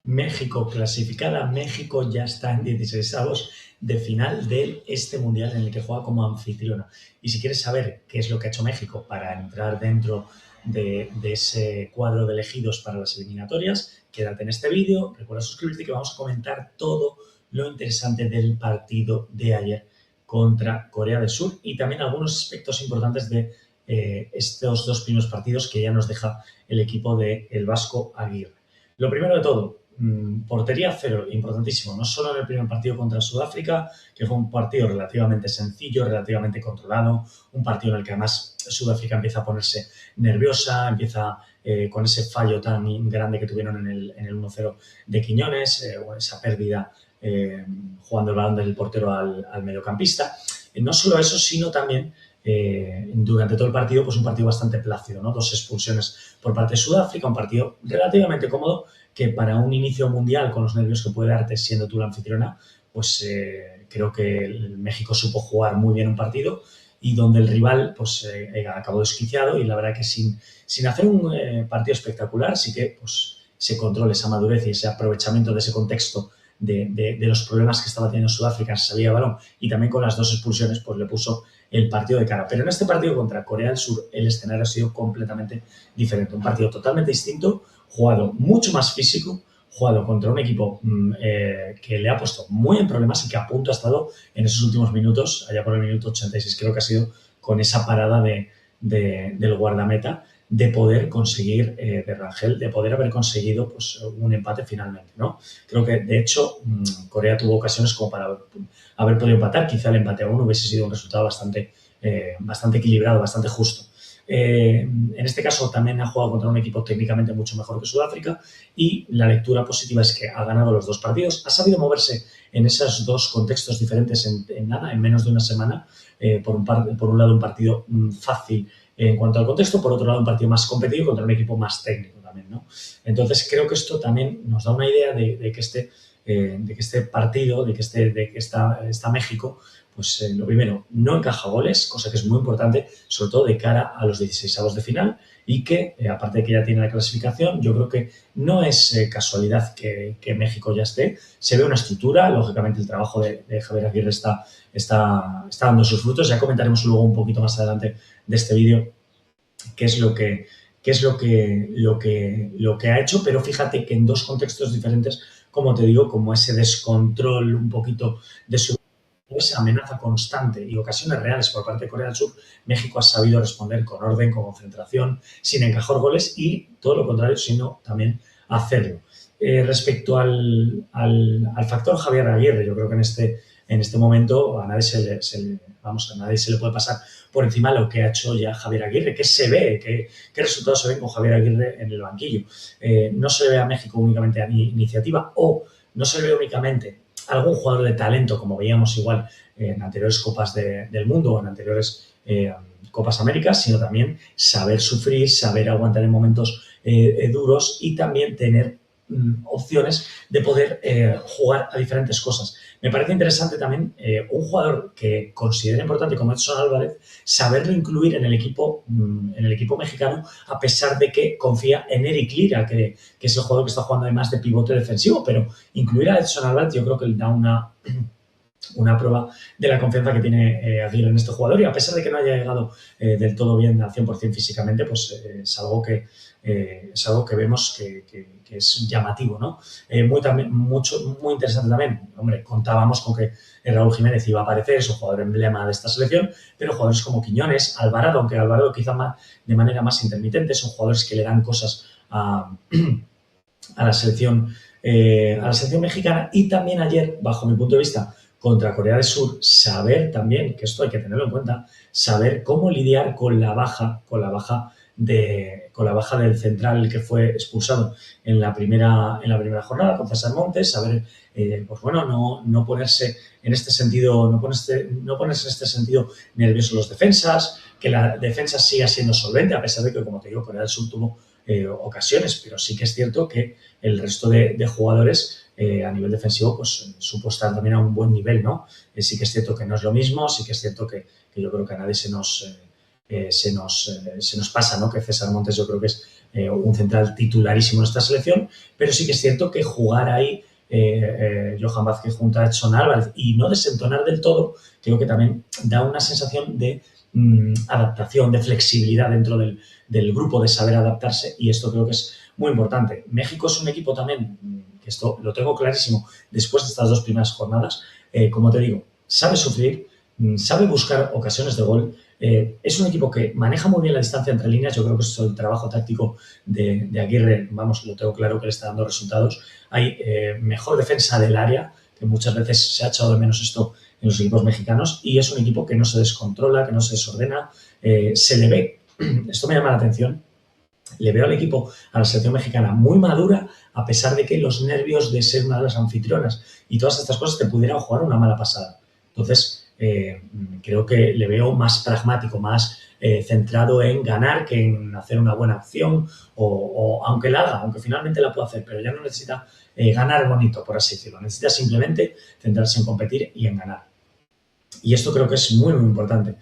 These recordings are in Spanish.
México clasificada. México ya está en 16avos de final de este Mundial en el que juega como anfitriona. Y si quieres saber qué es lo que ha hecho México para entrar dentro de ese cuadro de elegidos para las eliminatorias, quédate en este vídeo, recuerda suscribirte que vamos a comentar todo lo interesante del partido de ayer contra Corea del Sur y también algunos aspectos importantes de estos dos primeros partidos que ya nos deja el equipo del Vasco Aguirre. Lo primero de todo, portería cero, importantísimo, no solo en el primer partido contra Sudáfrica, que fue un partido relativamente sencillo, relativamente controlado, un partido en el que además Sudáfrica empieza a ponerse nerviosa, empieza con ese fallo tan grande que tuvieron en el 1-0 de Quiñones, esa pérdida jugando el balón del portero al mediocampista. No solo eso, sino también durante todo el partido, pues un partido bastante plácido, ¿no? 2 expulsiones por parte de Sudáfrica, un partido relativamente cómodo que para un inicio mundial con los nervios que puede darte siendo tú la anfitriona, pues creo que el México supo jugar muy bien un partido y donde el rival pues acabó desquiciado y la verdad que sin hacer un partido espectacular sí que pues ese control, esa madurez y ese aprovechamiento de ese contexto de los problemas que estaba teniendo Sudáfrica, se salía de balón y también con las 2 expulsiones pues le puso el partido de cara. Pero en este partido contra Corea del Sur el escenario ha sido completamente diferente. Un partido totalmente distinto, jugado mucho más físico, jugado contra un equipo que le ha puesto muy en problemas y que a punto ha estado en esos últimos minutos, allá por el minuto 86 creo que ha sido, con esa parada del guardameta, de poder conseguir, de Rangel, de poder haber conseguido pues, un empate finalmente, ¿no? Creo que, de hecho, Corea tuvo ocasiones como para haber podido empatar. Quizá el empate a 1 hubiese sido un resultado bastante equilibrado, bastante justo. En este caso también ha jugado contra un equipo técnicamente mucho mejor que Sudáfrica y la lectura positiva es que ha ganado los 2 partidos, ha sabido moverse en esos 2 contextos diferentes en menos de una semana. Por un lado un partido fácil en cuanto al contexto, por otro lado un partido más competitivo contra un equipo más técnico también, ¿no? Entonces creo que esto también nos da una idea de que este partido, de que está México, pues lo primero, no encaja goles, cosa que es muy importante, sobre todo de cara a los 16avos de final y que, aparte de que ya tiene la clasificación, yo creo que no es casualidad que México ya esté. Se ve una estructura, lógicamente el trabajo de Javier Aguirre está dando sus frutos. Ya comentaremos luego un poquito más adelante de este vídeo qué es lo que ha hecho, pero fíjate que en 2 contextos diferentes, como te digo, como ese descontrol un poquito de su esa amenaza constante y ocasiones reales por parte de Corea del Sur, México ha sabido responder con orden, con concentración, sin encajar goles y todo lo contrario, sino también hacerlo. Respecto al factor Javier Aguirre, yo creo que en este momento a nadie a nadie se le puede pasar por encima lo que ha hecho ya Javier Aguirre, que se ve, qué resultados se ven con Javier Aguirre en el banquillo. No se le ve a México únicamente a iniciativa o no se le ve únicamente algún jugador de talento, como veíamos igual en anteriores Copas del Mundo o en anteriores Copas Américas, sino también saber sufrir, saber aguantar en momentos duros y también tener opciones de poder jugar a diferentes cosas. Me parece interesante también un jugador que considera importante como Edson Álvarez, saberlo incluir en el equipo mexicano, a pesar de que confía en Eric Lira, que es el jugador que está jugando además de pivote defensivo, pero incluir a Edson Álvarez yo creo que le da una prueba de la confianza que tiene Aguirre en este jugador y a pesar de que no haya llegado del todo bien al 100% físicamente, pues es algo que vemos que es llamativo, ¿no? Muy interesante también. Hombre, contábamos con que Raúl Jiménez iba a aparecer, es un jugador emblema de esta selección, pero jugadores como Quiñones, Alvarado, aunque Alvarado quizá de manera más intermitente, son jugadores que le dan cosas a la selección mexicana y también ayer, bajo mi punto de vista, contra Corea del Sur, saber también, que esto hay que tenerlo en cuenta, saber cómo lidiar con la baja del central que fue expulsado en la primera jornada con César Montes, saber pues bueno, no ponerse en este sentido, no ponerse en este sentido nerviosos los defensas, que la defensa siga siendo solvente, a pesar de que, como te digo, Corea del Sur tuvo ocasiones, pero sí que es cierto que el resto de jugadores a nivel defensivo pues supo estar también a un buen nivel, ¿no? Sí que es cierto que no es lo mismo, sí que es cierto que yo creo que a nadie se nos se nos pasa, ¿no? Que César Montes yo creo que es un central titularísimo en esta selección, pero sí que es cierto que jugar ahí Johan Vázquez junto a Edson Álvarez y no desentonar del todo, creo que también da una sensación de adaptación, de flexibilidad dentro del grupo, de saber adaptarse, y esto creo que es muy importante. México es un equipo también, que esto lo tengo clarísimo después de estas 2 primeras jornadas, como te digo, sabe sufrir, sabe buscar ocasiones de gol. Es un equipo que maneja muy bien la distancia entre líneas. Yo creo que eso es el trabajo táctico de Aguirre, vamos, lo tengo claro que le está dando resultados. Hay mejor defensa del área, que muchas veces se ha echado de menos esto en los equipos mexicanos, y es un equipo que no se descontrola, que no se desordena, se le ve, esto me llama la atención, le veo al equipo, a la selección mexicana, muy madura, a pesar de que los nervios de ser una de las anfitrionas y todas estas cosas te pudieran jugar una mala pasada. Entonces, creo que le veo más pragmático, más centrado en ganar que en hacer una buena acción, o aunque la haga, aunque finalmente la pueda hacer, pero ya no necesita ganar bonito, por así decirlo. Necesita simplemente centrarse en competir y en ganar. Y esto creo que es muy, muy importante.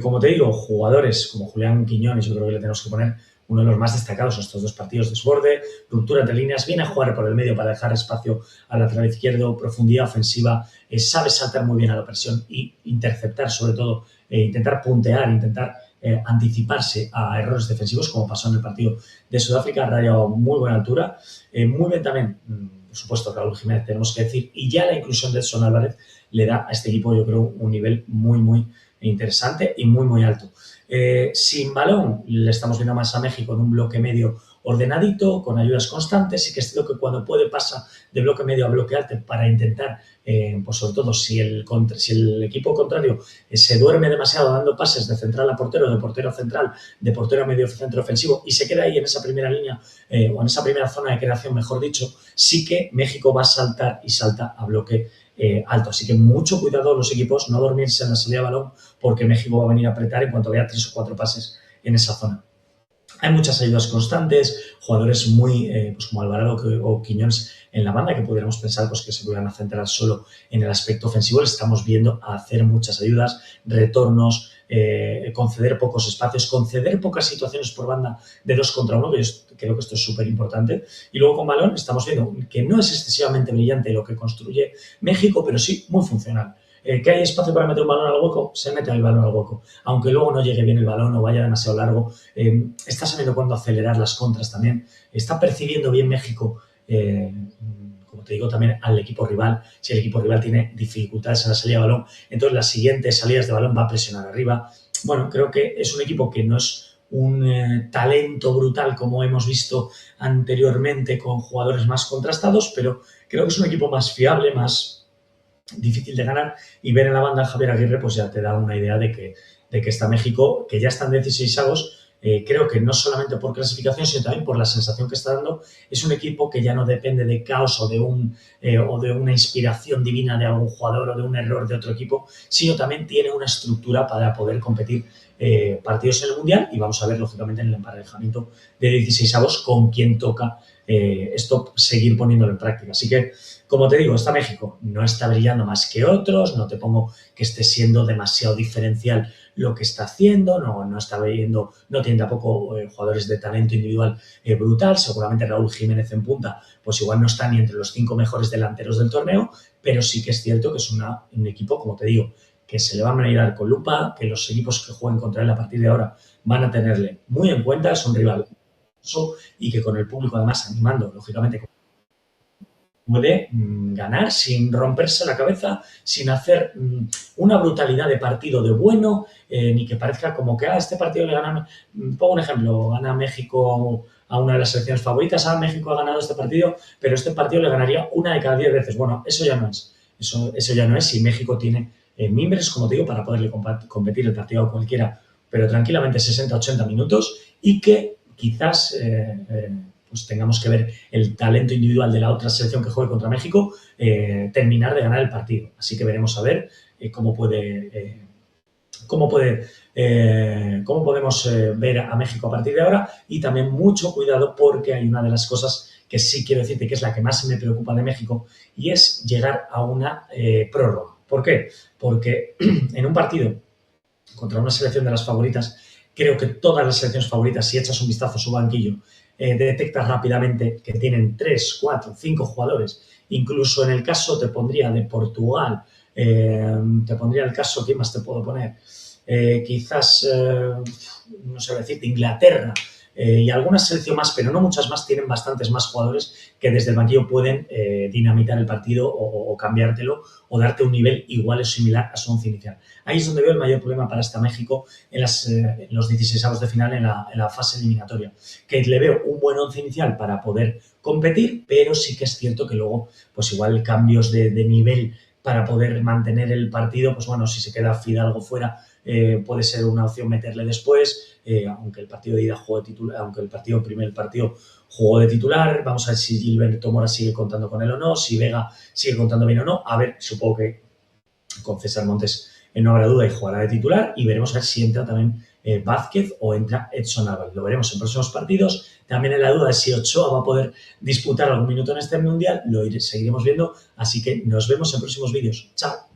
Como te digo, jugadores como Julián Quiñones, yo creo que le tenemos que poner uno de los más destacados en estos 2 partidos: desborde, ruptura entre líneas, viene a jugar por el medio para dejar espacio al lateral izquierdo, profundidad ofensiva, sabe saltar muy bien a la presión y interceptar, sobre todo, intentar puntear, intentar anticiparse a errores defensivos, como pasó en el partido de Sudáfrica. Ha rayado muy buena altura, muy bien también, por supuesto, Raúl Jiménez, tenemos que decir, y ya la inclusión de Edson Álvarez le da a este equipo, yo creo, un nivel muy, muy interesante y muy, muy alto. Sin balón, le estamos viendo más a México en un bloque medio ordenadito, con ayudas constantes. Sí que es cierto que cuando puede pasa de bloque medio a bloque alto para intentar, pues sobre todo si el equipo contrario se duerme demasiado dando pases de central a portero, de portero a central, de portero a medio centro ofensivo, y se queda ahí en esa primera línea, o en esa primera zona de creación, mejor dicho, sí que México va a saltar y salta a bloque alto. Así que mucho cuidado los equipos, no dormirse en la salida de balón, porque México va a venir a apretar en cuanto vea 3 o 4 pases en esa zona. Hay muchas ayudas constantes, jugadores muy, pues como Alvarado o Quiñones en la banda, que pudiéramos pensar pues, que se pudieran centrar solo en el aspecto ofensivo. Les estamos viendo hacer muchas ayudas, retornos, conceder pocos espacios, conceder pocas situaciones por banda de 2 contra 1, que yo creo que esto es súper importante. Y luego con balón estamos viendo que no es excesivamente brillante lo que construye México, pero sí muy funcional. ¿Que hay espacio para meter un balón al hueco? Se mete el balón al hueco. Aunque luego no llegue bien el balón o vaya demasiado largo, está sabiendo cuándo acelerar las contras también. Está percibiendo bien México, como te digo, también al equipo rival. Si el equipo rival tiene dificultades en la salida de balón, entonces las siguientes salidas de balón va a presionar arriba. Bueno, creo que es un equipo que no es un talento brutal como hemos visto anteriormente con jugadores más contrastados, pero creo que es un equipo más fiable, más difícil de ganar, y ver en la banda a Javier Aguirre pues ya te da una idea de que está México, que ya están 16avos. Creo que no solamente por clasificación, sino también por la sensación que está dando. Es un equipo que ya no depende de caos o de una inspiración divina de algún jugador o de un error de otro equipo, sino también tiene una estructura para poder competir partidos en el Mundial, y vamos a ver, lógicamente, en el emparejamiento de 16avos con quién toca esto seguir poniéndolo en práctica. Así que, como te digo, está México, no está brillando más que otros, no te pongo que esté siendo demasiado diferencial lo que está haciendo, no está viendo, no tiene tampoco jugadores de talento individual brutal. Seguramente Raúl Jiménez en punta, pues igual no está ni entre los 5 mejores delanteros del torneo, pero sí que es cierto que es un equipo, como te digo, que se le va a mirar con lupa, que los equipos que jueguen contra él a partir de ahora van a tenerle muy en cuenta. Es un rival y que con el público además animando, lógicamente, puede ganar sin romperse la cabeza, sin hacer una brutalidad de partido de bueno, ni que parezca como que este partido le gana. Pongo un ejemplo: gana México a una de las selecciones favoritas, México ha ganado este partido, pero este partido le ganaría una de cada 10 veces. Bueno, eso ya no es. Eso ya no es, si México tiene mimbres, como te digo, para poderle competir el partido a cualquiera, pero tranquilamente 60-80 minutos, y que quizás pues tengamos que ver el talento individual de la otra selección que juegue contra México terminar de ganar el partido. Así que veremos a ver cómo podemos ver a México a partir de ahora. Y también mucho cuidado, porque hay una de las cosas que sí quiero decirte que es la que más me preocupa de México, y es llegar a una prórroga. ¿Por qué? Porque en un partido contra una selección de las favoritas Creo que todas las selecciones favoritas, si echas un vistazo a su banquillo, detectas rápidamente que tienen 3, 4, 5 jugadores. Incluso en el caso, te pondría de Portugal, te pondría el caso, ¿qué más te puedo poner? Quizás, no sé decir, de Inglaterra, y alguna selección más, pero no muchas más, tienen bastantes más jugadores que desde el banquillo pueden dinamitar el partido o cambiártelo o darte un nivel igual o similar a su once inicial. Ahí es donde veo el mayor problema para esta México en los 16avos de final, en la fase eliminatoria, que le veo un buen once inicial para poder competir, pero sí que es cierto que luego, pues igual cambios de nivel para poder mantener el partido, pues bueno, si se queda Fidalgo fuera, puede ser una opción meterle después, aunque el partido de ida juego de titular, aunque el primer partido jugó de titular, vamos a ver si Gilberto Mora sigue contando con él o no, si Vega sigue contando bien o no, a ver, supongo que con César Montes no habrá duda y jugará de titular, y veremos a ver si entra también Vázquez o entra Edson Álvarez. Lo veremos en próximos partidos. También en la duda de si Ochoa va a poder disputar algún minuto en este mundial, seguiremos viendo, así que nos vemos en próximos vídeos. Chao.